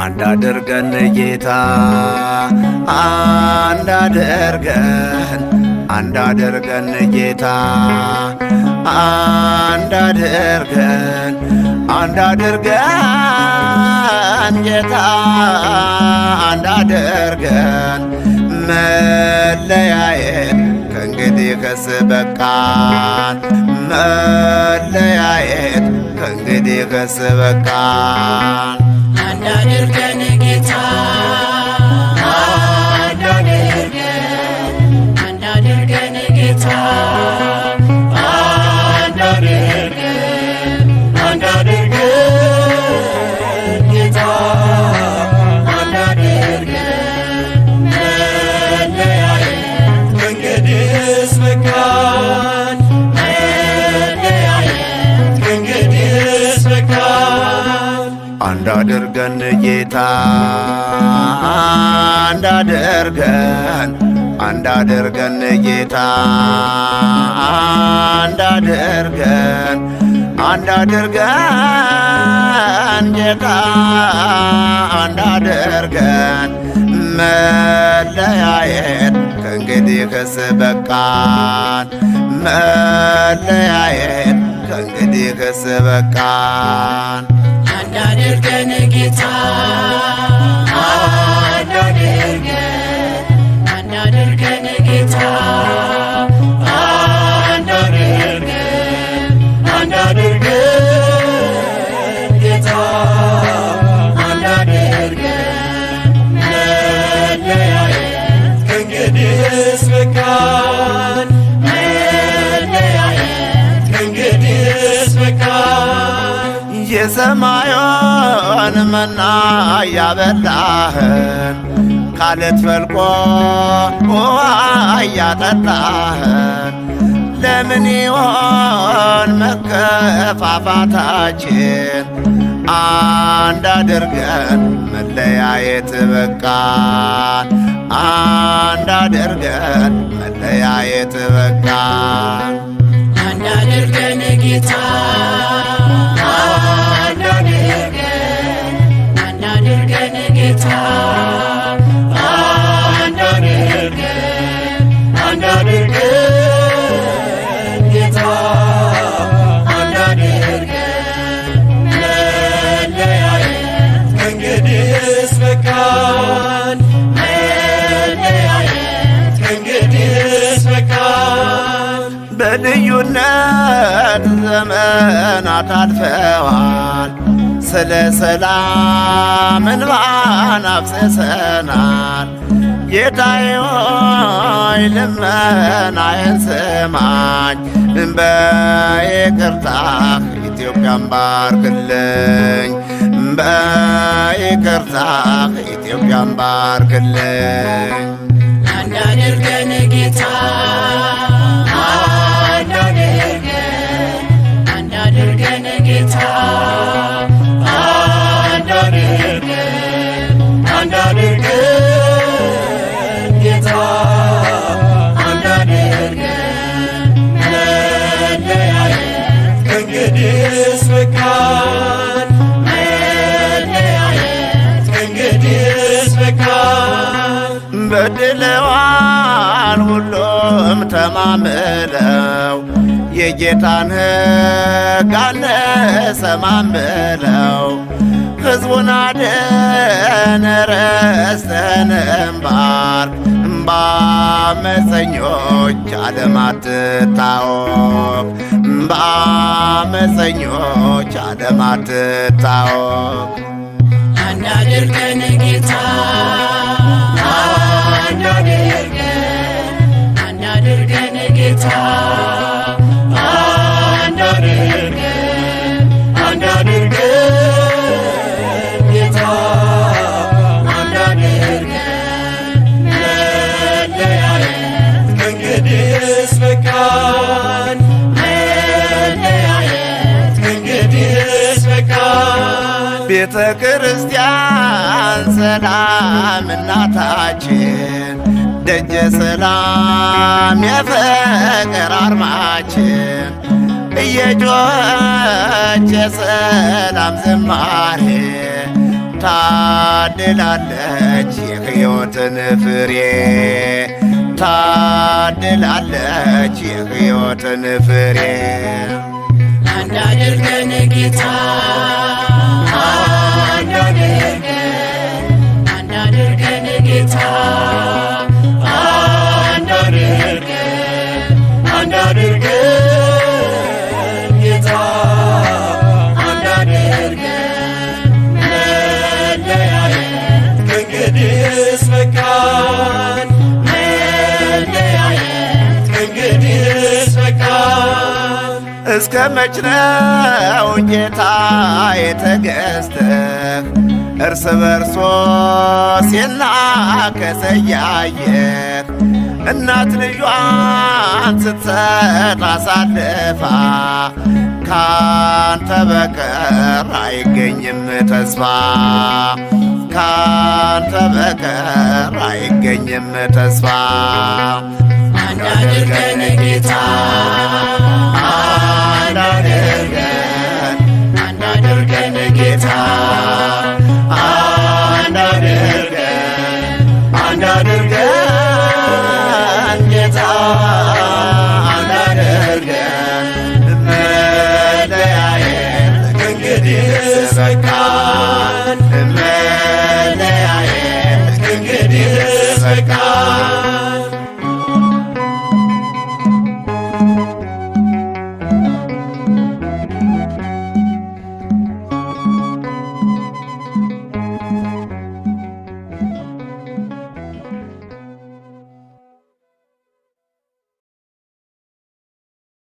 አንድ አድርገን ጌታ አንድ አድርገን አንድ አድርገን ጌታ አንድ አድርገን አንድ አድርገን ጌታ አንድ አድርገን መለያየት ከእንግዲህ ከስበቃን መለያየት ከእንግዲህ ከስበቃን አንድ አድርገን ጌታ አንድ አድርገን አንድ አድርገን ጌታ አንድ አድርገን አንድ አድርገን ጌታ አንድ አድርገን መለያየት ከእንግዲህስ በቃን መለያየት ከእንግዲህስ በቃን አንድ አድርገን ጌታ አንድ አድርገን አንድ አድርገን ጌታ አንድ አድርገን አንድ አድርገን ጌታ አንድ አድርገን መለያየት ከእንግዲህ ከስበቃን መለያየት ከእንግዲህ ከስበቃን አንድ አድርገን ጌታ አንድ አድርገን አንድ አድርገን ጌታ አንድ አድርገን አንድ አድርገን ጌታ አንድ አድርገን መለያየት ከእንግዲህስ በቃን መለያየት ከእንግዲህስ በቃን የሰማዩን መና ያበላህን ካለት ፈልቆ ውሃ እያጠጣህን ለምን ይሆን መከፋፋታችን? አንድ አድርገን መለያየት በቃን አንድ አድርገን መለያየት በቃን አንድ አድርገን ጌታ አንድ አድርገን አንድ አድርገን ጌታ አንድ አድርገን አንድ አድርገን ጌታ አንድ አድርገን መለያየት ከእንግዲህስ በቃን መለያየት ከእንግዲህስ በቃን በልዩነት ዘመናት አልፈዋል ስለ ሰላም እንባን አፍስሰናል ጌታዬ ሆይ ልመናዬን ስማኝ በይቅርታህ ኢትዮጵያን ባርክልኝ በይቅርታህ ኢትዮጵያን ባርክልኝ አንድ አድርገን ጌታ አንድ አድርገን አንድ አድርገን ጌታ አንድ አድርገን አንድ አድርገን ጌታ አንድ አድርገን መለያየት ከእንግዲህስ በቃን መለያየት ከእንግዲህስ በቃን በድለዋል ሁሉም ተማምለው የጌታን ሕግ አንሰማም ብለው ሕዝቡን አድን ረስተንም ባርክ በአመፀኞች ዓለም አትታወክ በአመፀኞች ዓለም አትታወክ አንድ አድርገን ጌታ አንድ አድርገን አንድ አድርገን ጌታ አንድ አድርገን አንድ አድርገን ጌታ አንድ አድርገን መለያየት ከእንግዲህስ በቃን መለያየት ከእንግዲህስ በቃን ቤተ ክርስቲያን ሰላም እናታችን ደጀ ሰላም የፍቅር አርማችን እየጮኸች የሰላም ዝማሬ ታድነናለች ታድላለች የሕይወትን ፍሬ ታድላለች የሕይወትን ፍሬ። አንድ አድርገን ጌታ አንድ አድርገን አንድ አድርገን ጌታ አንድ አድርገን አንድ አድርገን ጌታ አንድ አድርገን መለያየት ከእንግዲህስ በቃን መለያየት ከእንግዲህስ በቃን። እስከ መች ነው ጌታ የተገዝተህ እርስ በርሶ ሲናከስ እያየህ እናት ልጇን ስትሰጥ አሳልፋ ካንተ በቀር አይገኝም ተስፋ ካንተ በቀር አይገኝም ተስፋ። አንድ አድርገን ጌታ አንድ አድርገን አንድ አድርገን ጌታ አንድ አድርገን አንድ አድርገን ጌታ አንድ አድርገን መለያየት ከእንግዲህስ በቃን መለያየት ከእንግዲህስ በቃን።